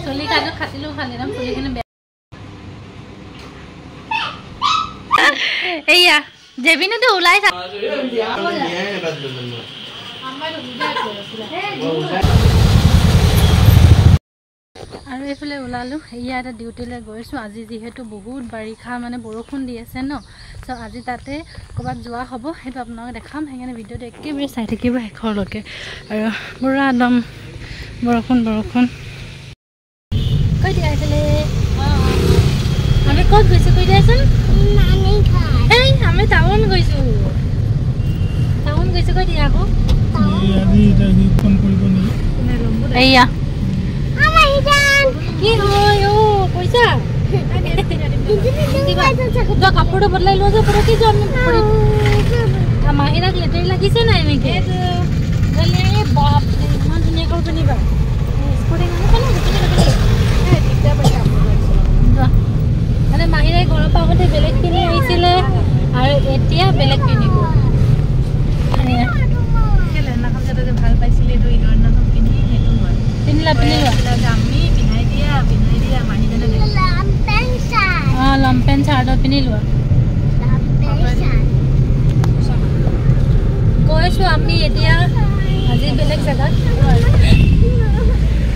চুলি কাটো খাটিলো ভালে নাম চুলিখিনি এইয়া জেবিনটো ওলাই যা আৰু এইফালে ওলালো এয়া এটা ডিউটিলৈ গৈছোঁ আজি যিহেতু বহুত বাৰিষা মানে বৰষুণ দি আছে ন চ' আজি তাতে ক'ৰবাত যোৱা হ'ব সেইটো আপোনালোকে দেখাম সেইকাৰণে ভিডিঅ'টো একেবাৰে চাই থাকিব শেষৰলৈকে আৰু পুৰা একদম বৰষুণ কৈ দিয়া এইফালে আমি ক'ত গৈছোঁ কৈ দিয়াচোন এই আমি টাউন গৈছোঁ কৈ দিয়া আকৌ এইয়া কি হয় ও পইচা তো কাপড়টা বদলাই লো যে পুরো কি জন মাহিরাক লেটারি লাগিছে না এনেকে বলে বাপ রে ইমান দুনিয়া করবে নিবা স্পোর্টিং মানে কেন এই দিকটা বলে মানে মাহিরাই ঘর পাওতে বেলেগ কিনে আইছিলে আর এতিয়া বেলেগ কিনিব কেলে না কামতে ভাল পাইছিলে দুই ধরন না কিনি হেতু হয় পিনলা আমি পিনাই দিয়া মাহিরানে লম্পেন চাৰ্ট পিনি লোৱা গৈছো আমি এতিয়া আজি বেলেগ জায়গা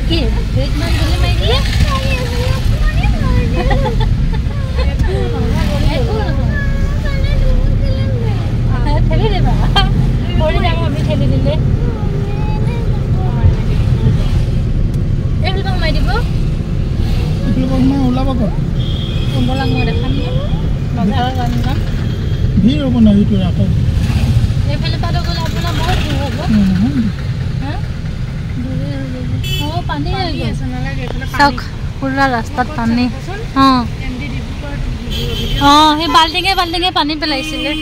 কি ট্ৰিটমেন্ট বুলি মাই দিয়ে ঠেলি দেবা পৰি যাম আমি ঠেলি দিলে এইফালে মাই দিব ওলাব ক'ত বলাং মই দেখাম বজাৰৰ গান ভিৰ হ'ব না এইটো আকৌ এইফালে পাৰ গ'লে আপোনাৰ বহুত দূৰ হ'ব হা দূৰে পানী আছে নালাগে এইফালে চাওক পুৰা ৰাস্তাত পানী সেই বাল্টিঙে পানী পেলাইছিলে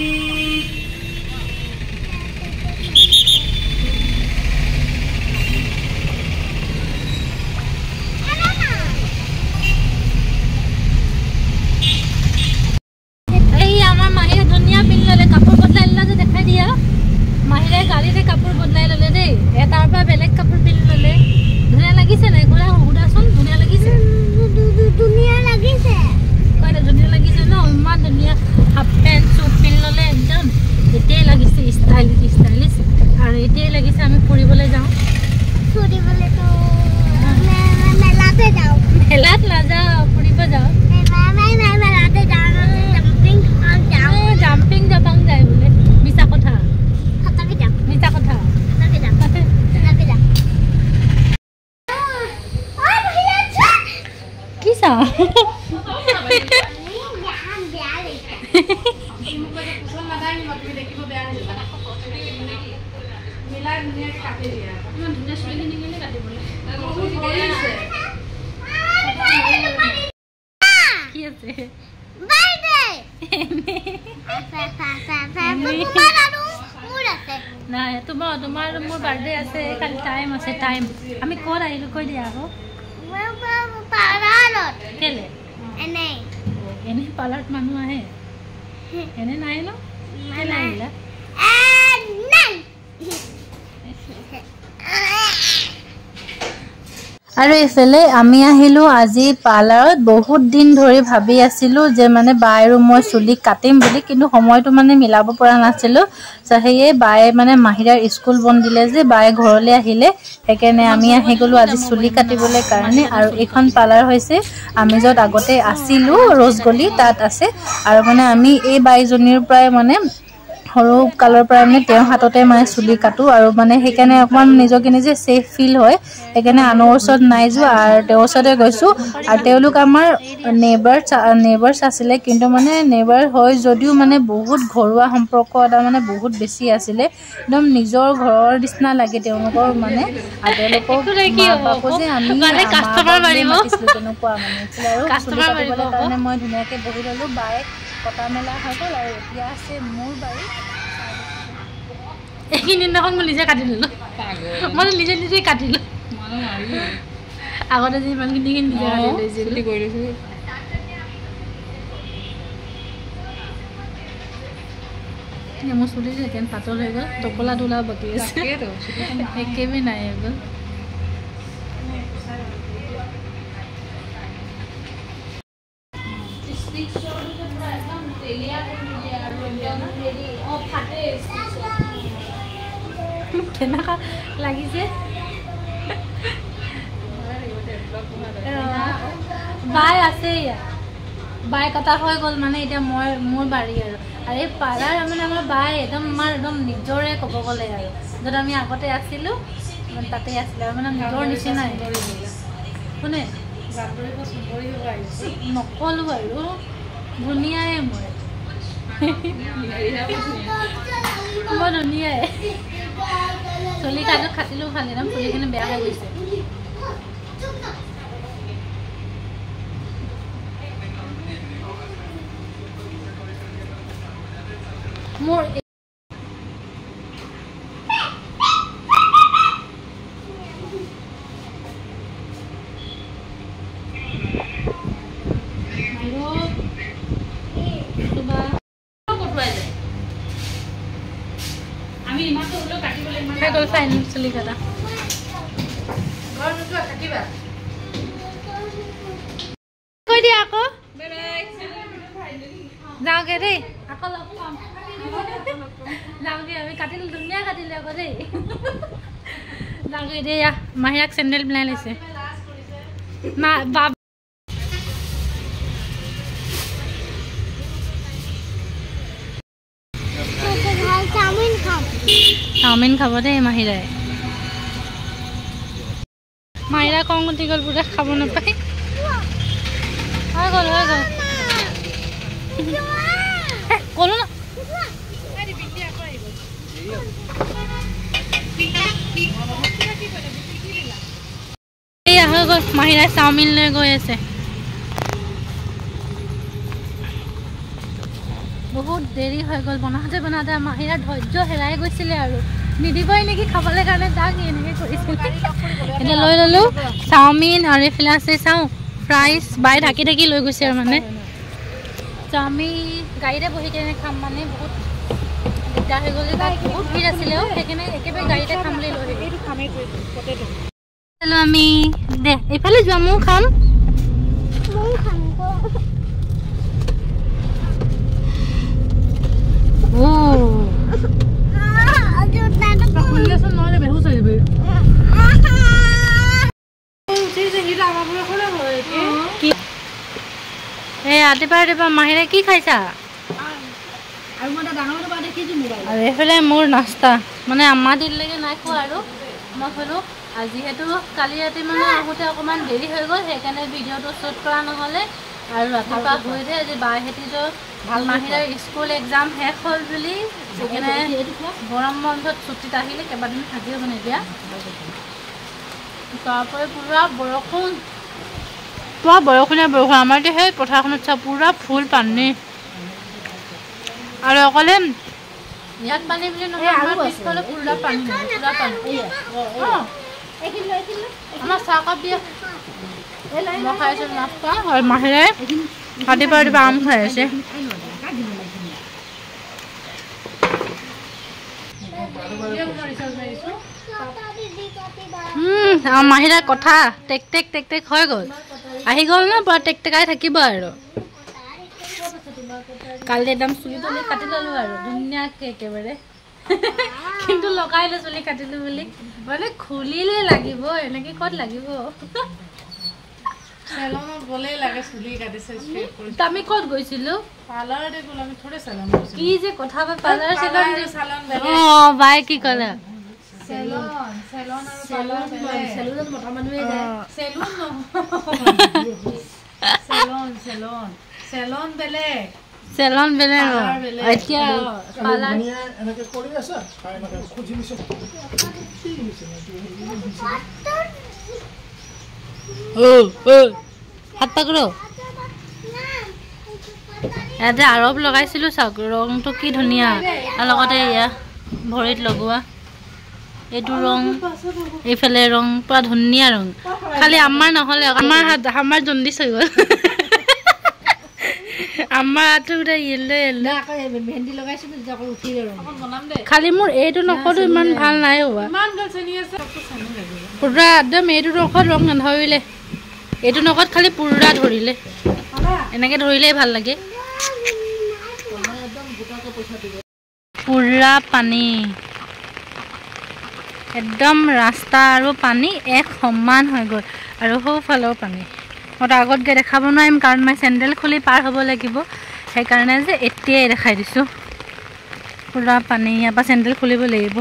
তোমাৰ মোৰ বাৰ্থডে আছে খালি টাইম আছে টাইম আমি ক'ত আহিলো কৈ দিয়া আকৌ পাৰ্লাৰত কেলে এনে পাৰ্লাৰত মানুহ আহে এনে নাই ন কেলে আহিলা আৰু এইফালে আমি আহিলো আজি পাৰ্লাৰত বহুত দিন ধৰি ভাবি আছিলো যে মানে বাই আৰু মই চুলি কাটিম বুলি কিন্তু সময়টো মানে মিলাব পৰা নাছিলো সেয়ে বাই মানে মাহিৰাৰ স্কুল বন্ধ দিলে যে বাই ঘৰলৈ আহিলে সেইকাৰণে আমি আহি গলো আজি চুলি কাটিবলৈ কাৰণে আৰু এখন পাৰ্লাৰ হৈছে আমি যত আগতে আছিলো ৰজগলি তাত আছে আৰু মানে আমি এই বাইজনীৰ প্ৰায় মানে সৰু কালৰ পৰা মানে তেওঁ হাততে মানে চুলি কাটো আৰু মানে সেইকাৰণে অকমান নিজকে নিজে সেফ ফিল হয় সেইকাৰণে আনৰ ওচৰত নাই যোৱা আৰু তেওঁৰ ওচৰতে গৈছো আৰু তেওঁলোক আমাৰ নেবাৰ্স আছিলে কিন্তু মানে নেবাৰ হয় যদিও মানে বহুত ঘৰুৱা সম্পৰ্ক এটা মানে বহুত বেছি আছিলে একদম নিজৰ ঘৰৰ নিচিনা লাগে তেওঁলোকৰ মানে আৰু তেওঁলোকক বাপু যে আমি কাষ্টমাৰ মাৰিব তেনেকুৱা মানে আৰু কাষ্টমাৰ মাৰিব কাৰণে মই ধুনীয়াকে বহি ললো বাই কটা মেলা হৈ গ'ল আৰু এতিয়া আছে মোৰ বাৰী এইখিনি দিনাখন মই নিজে কাটি ললো মই নিজে কাটিলো আগতে যে ইমানখিনি নিজে কাটি লৈছিলো কৰি লৈছিলো মোৰ চুলি যে কেন পাতল হৈ গ'ল টকলা তোলা বাকী আছে একেবাৰে নাই হৈ গ'ল কেনেকুৱা লাগিছে বাই আছে ইয়াত বাই কটা হৈ গ'ল মানে এতিয়া মোৰ বাৰী আৰু এই পালাৰ মানে আমাৰ বাই একদম নিজৰে ক'ব গ'লে আৰু য'ত আমি আগতে আছিলোঁ তাতে আছিলে আৰু মানে নিজৰ নিচিনাই কোনে নকলোঁ আৰু ধুনীয়াই মই বৰ ধুনীয়াই চুলি কাজত খাটিলোঁ খালি একদম চুলিখিনি বেয়া হৈ গৈছে মোৰ চুলি কাটা কৈ দিয়া আকৌ যাওঁগে দেই আকৌ লগ পাম যাওঁগে আমি কাটিলো ধুনীয়া কাটিলে আকৌ দেই যাওঁগে দেই মাহীয়াক চেণ্ডেল পিলাই লৈছে চাওমিন খাব দেই মাহীৰাই মাহীৰা খং উঠি গ'ল পুৰা খাব নাপায় হৈ গ'ল ক'লো না এয়া হৈ গ'ল মাহীৰাই চাওমিন লৈ গৈ আছে বহুত দেৰি হৈ গ'ল বনাওঁতে মাহীৰা ধৈৰ্য হেৰাই গৈছিলে আৰু নিদিবই নেকি খাবলৈ কাৰণে তাক এনেকৈ কৰিছিলে এতিয়া লৈ ল'লোঁ চাওমিন আৰু এইফালে আছে চাওঁ ফ্ৰাইজ বাই ঢাকি লৈ গৈছে আৰু মানে আমি গাড়ীতে বহি কেনে খাম মানে বহুত দিগদাৰ হৈ গ'ল তাত বহুত ভিৰ আছিলে সেইকাৰণে একেবাৰে গাড়ীতে খাম বুলি লৈ আমি দে এইফালে যোৱা ময়ো খাম ৰাতিপুৱা মাহীৰে কি খাইছা আৰু এইফালে মোৰ নাস্তা মানে আমাৰ দিনলৈকে নাই খোৱা আৰু মই ক'লোঁ যিহেতু কালি ৰাতি মানে আহোঁতে অকণমান দেৰি হৈ গ'ল সেইকাৰণে ভিডিঅ'টো শ্বুট কৰা নহ'লে আৰু ৰাতিপুৱা হৈ যায় আজি বাইহেঁতিতো ভাল মাহীৰ স্কুল এক্সাম শেষ হ'ল বুলি সেইকাৰণে গৰম বন্ধত ছুটীত আহিলে কেইবাদিন থাকিব মানে এতিয়া তাৰপৰা পুৰা বৰষুণে আমাৰ এতিয়া সেই পথাৰখনত চা পুৰা ফুল পানী আৰু অকলে ইয়াত পানী বুলি নহয় আমাৰ পিছফালে পুৰা পানী আমাৰ চাহকাপ দিয়া মই খাইছোঁ নাস্তা আৰু মাহীৰে ৰাতিপুৱা আম খাই আছে মাহীৰা কথা টেক টেক হৈ গ'ল আহি গ'ল ন পুৰা টেকটেকাই থাকিব আৰু কালি একদম চুলি তুলি কাটি ল'লোঁ আৰু ধুনীয়াকৈ একেবাৰে কিন্তু লগাইলোঁ চুলি কাটিলোঁ বুলি মানে খুলিলে লাগিব এনেকৈ ক'ত লাগিব চেলনত গ'লেই লাগে চুলি কাটিছে ষ্ট্ৰেট কৰি আমি ক'ত গৈছিলোঁ পাৰ্লাৰতে গ'ল আমি থোড়ে চেলন গৈছিলোঁ কি যে কথা পাৰ্লাৰ চেলন বাই কি ক'লে চেলন আৰু পাৰ্লাৰ চেলুনত মতা মানুহে যায় চেলুন নহয় চেলন বেলেগ এতিয়া পাৰ্লাৰ এনেকৈ কৰি আছে এনেকৈ খুজি দিছে হাত পাকৰো ইয়াতে আৰব লগাইছিলোঁ চাওক ৰংটো কি ধুনীয়া আৰু লগতে এয়া ভৰিত লগোৱা এইটো ৰং এইফালে ৰং পুৰা ধুনীয়া ৰং খালি আমাৰ নহ'লে আমাৰ জণ্ডিছ হৈ গ'ল আমাৰ আঠুটা ইয়েলো না আকৌ ভেন্দি লগাইছো তেতিয়া আকৌ উঠি গ'ল অকণ বনাম দে খালি মোৰ এইটো নকৰো ইমান ভাল নাই হোৱা ইমান গল চেনি আছে চবটো চেনি লাগিব পুৰা একদম এইটো নকত ৰং নধৰিলে এইটো নকত খালি পুৰা ধৰিলে এনেকে ধৰিলেই ভাল লাগে পুৰা পানী একদম ৰাস্তা আৰু পানী এক সমান হৈ গ'ল আৰু সৌফালেও পানী মই আগত গৈ দেখাব নোৱাৰিম কাৰণ মই চেণ্ডেল খুলি পাৰ হ'ব লাগিব সেইকাৰণে যে এতিয়াই দেখাই দিছোঁ পুৰা পানী ইয়াৰ পৰা চেণ্ডেল খুলিব লাগিব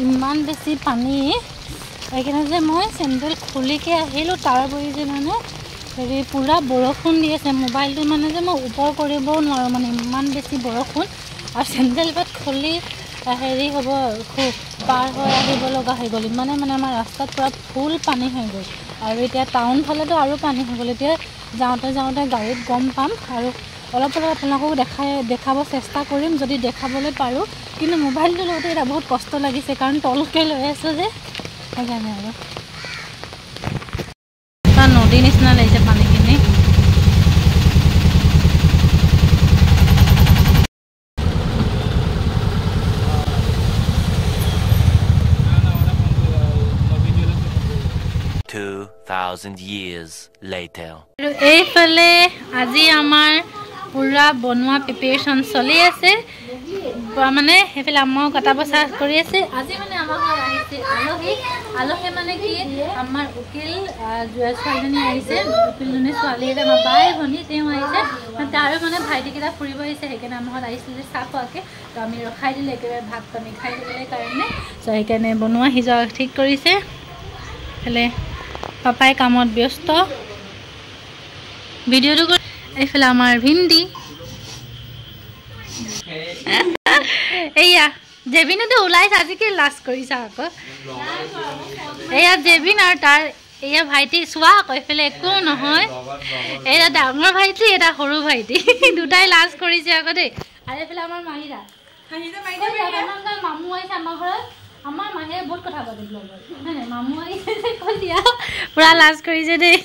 ইমান বেছি পানী সেইকাৰণে যে মই চেণ্ডেল খুলিকৈ আহিলোঁ তাৰ বহি যে মানে হেৰি পুৰা বৰষুণ দি আছে মোবাইলটো মানে যে মই ওপৰ কৰিবও নোৱাৰোঁ মানে ইমান বেছি বৰষুণ আৰু চেণ্ডেল পাত খুলি হেৰি হ'ব পাৰ হৈ আহিব লগা হৈ গ'ল ইমানে মানে আমাৰ ৰাস্তাত পুৰা ফুল পানী হৈ গ'ল আৰু এতিয়া টাউন ফালেতো আৰু পানী হৈ গ'ল এতিয়া যাওঁতে যাওঁতে গাড়ীত গম পাম আৰু অলপ অলপ আপোনালোকক দেখাব চেষ্টা কৰিম যদি দেখাবলৈ পাৰোঁ কিন্তু মোবাইলটো লওঁতে এতিয়া বহুত কষ্ট লাগিছে কাৰণ তলকৈ লৈ আছোঁ যে সেইকাৰণে আৰু নদীৰ নিচিনা লাগিছে পানীখিনি এইফালে আজি আমাৰ পুৰা বনোৱা প্ৰিপেৰেশ্যন চলি আছে মানে সেইফালে আমাৰো কটা বচা কৰি আছে আজি মানে আমাৰ ঘৰত আহিছে আলহী মানে কি আমাৰ উকিল ছোৱালীজনী আহিছে উকিলজনী ছোৱালী এটা আমাৰ বাই ভনী তেওঁ আহিছে তাৰো মানে ভাইটিকেইটা ফুৰিব আহিছে সেইকাৰণে আমাৰ ঘৰত আহিছিলে চাহ খোৱাকৈ তো আমি ৰখাই দিলোঁ একেবাৰে ভাত পানী খাই দিবলৈ কাৰণে চ' সেইকাৰণে বনোৱা সিজোৱা ঠিক কৰিছে এইফালে পাপাই কামত ব্যস্ত ভিডিঅ'টো কৰি এইফালে আমাৰ ভিন্দি এয়া জেবিনেতো ওলাইছে আজি কি লাজ কৰিছা আকৌ এয়া জেবিন আৰু তাৰ এয়া ভাইটি চোৱা আকৌ এইফালে একো নহয় এটা ডাঙৰ ভাইটি এটা সৰু ভাইটি দুটাই লাজ কৰিছে আকৌ দেই আৰু এইফালে আমাৰ মাহিৰা মামু আহিছে আমাৰ ঘৰত আমাৰ মাহিৰে বহুত কথা পাতিব হয় নাই মামু আহিছে যে কৈ দিয়া পুৰা লাজ কৰিছে দেই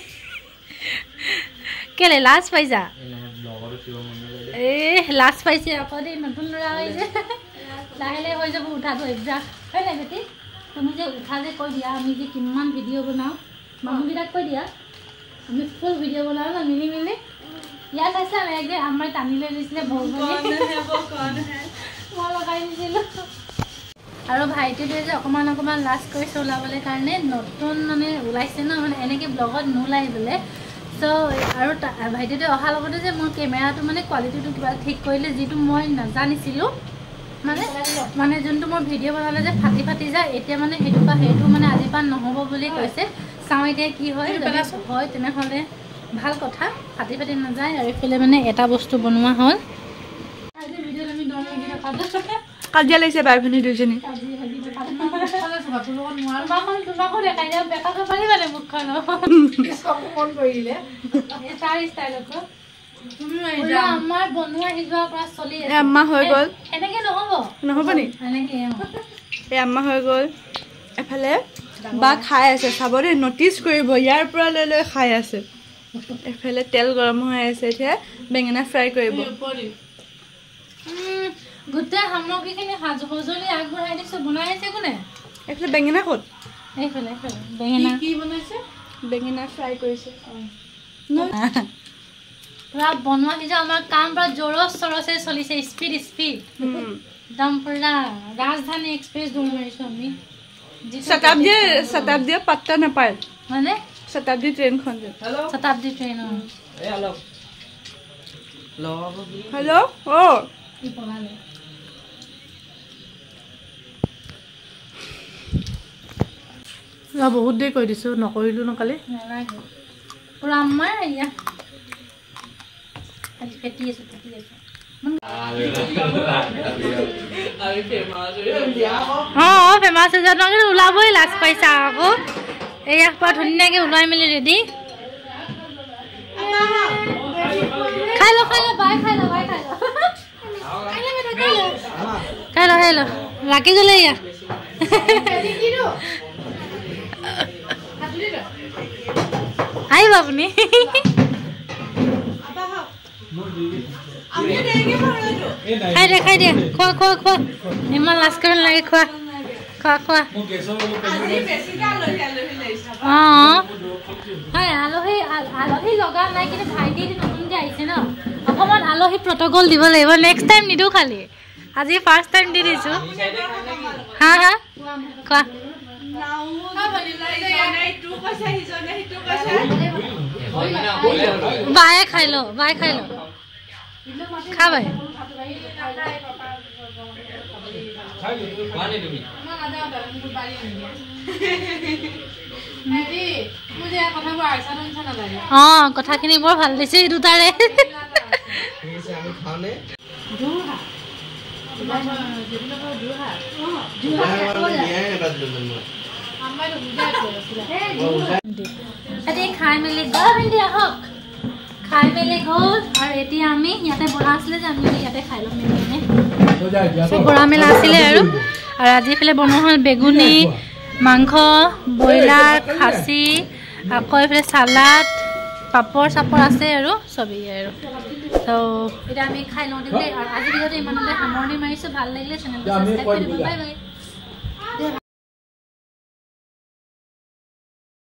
কেলে লাজ পাইছা লাজ পাইছে আকৌ দেই নতুন ল'ৰা আহিছে লাহে লাহে হৈ যাব উঠাটো অভ্যাস হয় নাই বেটি তুমি যে উঠা যে কৈ দিয়া আমি যে কিমান ভিডিঅ' বনাওঁ মানুহকেইটাক কৈ দিয়া আমি ফুল ভিডিঅ' বনাওঁ ন মিলি মিলি ইয়াত আছে এক যে আমাৰ টানি লৈ দিছিলে মই লগাই দিছিলোঁ আৰু ভাইটিটোৱে যে অকণমান অকণমান লাজ কৰিছে ওলাবলৈ কাৰণে নতুন মানে ওলাইছে ন মানে এনেকৈ ব্লগত নোলাই বোলে চ' আৰু ভাইটিটোৱে অহাৰ লগতে যে মোৰ কেমেৰাটো মানে কোৱালিটিটো কিবা ঠিক কৰিলে যিটো মই নাজানিছিলোঁ মানে যোনটো মোৰ ভিডিঅ' বনালে যে ফাটি ফাটি যায় এতিয়া মানে সেইটো মানে আজিৰ পৰা নহ'ব বুলি কৈছে চাওঁ এতিয়া কি হয় যদি হয় তেনেহ'লে ভাল কথা ফাটি ফাটি নাযায় আৰু এইফালে মানে এটা বস্তু বনোৱা হ'ল আজি ভিডিঅ'ত আমি দম লাগি থকা কাজিয়া লাগিছে বাই ভনী দুইজনী তোমাকো দেখাই দিয়া বেকাটো পাৰি মানে মুখখন মন কৰিলে তাৰ ষ্টাইলত আমাৰ বনোৱা সিজোৱাৰ পৰা চলি আছে আম্মা হৈ গ'ল এনেকে নহ'ব নি এনেকে এই আম্মা হৈ গ'ল এফালে বা খাই আছে চাব দেই নটিচ কৰিব ইয়াৰ পৰা লৈ লৈ খাই আছে এফালে তেল গৰম হৈ আছে এতিয়া বেঙেনা ফ্ৰাই কৰিব গোটেই সামগ্ৰীখিনি সঁজুলি আগবঢ়াই দিছোঁ বনাই আছে কোনে এইফালে বেঙেনা ক'ত এইফালে বেঙেনা কি বনাইছে বেঙেনা ফ্ৰাই কৰিছে পুৰা বনোৱা সিজোৱা আমাৰ কাম পুৰা জোৰচ চৰচে চলিছে স্পীড একদম পুৰা ৰাজধানী এক্সপ্ৰেছ দৌৰ মাৰিছোঁ আমি শতাব্দীয়ে পাত্তা নাপায় মানে শতাব্দী ট্ৰেইনখন যে শতাব্দী ট্ৰেইন হেল্ল' অঁ কি পঢ়ালে বহুত দেৰি কৈ দিছোঁ নকৰিলোঁ ন কালি পুৰা আমাৰ এয়া ফেটি আছোঁ অঁ ফেমাছ হৈছে তোমালোকে ওলাবই লাজ পাইছা আকৌ এয়া পুৰা ধুনীয়াকৈ ওলাই মেলি ৰেডি খাই ল বাই খাই ল ৰাখি গ'লে এয়া আহিব আপুনি খাই দে খোৱা ইমান লাজ কৰিব নালাগে খোৱা হয় আলহী লগা নাই কিন্তু ভাইটি নতুনকৈ আহিছে ন অকণমান আলহী প্ৰট'কল দিব লাগিব নেক্সট টাইম নিদিওঁ খালি আজি ফাৰ্ষ্ট টাইম দি দিছোঁ হা খোৱা বায়ে খাই ল খা বাই কথাখিনি বৰ ভাল দিছে এই দুটাৰে খাই মেলি গ'ল আৰু এতিয়া আমি ইয়াতে বৰা আছিলে যে আমি ইয়াতে খাই ল'ম চব বৰা মেলা আছিলে আৰু আজি এইফালে বনোৱা হ'ল বেগুনী মাংস ব্ৰইলাৰ খাচী আকৌ এইফালে চালাড পাপৰ চাপৰ আছে আৰু চবেই আৰু তো এতিয়া আমি খাই লওঁ দেই আৰু আজি ভিডিঅ'টো ইমানতে সামৰণি মাৰিছোঁ ভাল লাগিলে চেনেলটো ছাবস্ক্ৰাইব কৰি দিব বাই বাই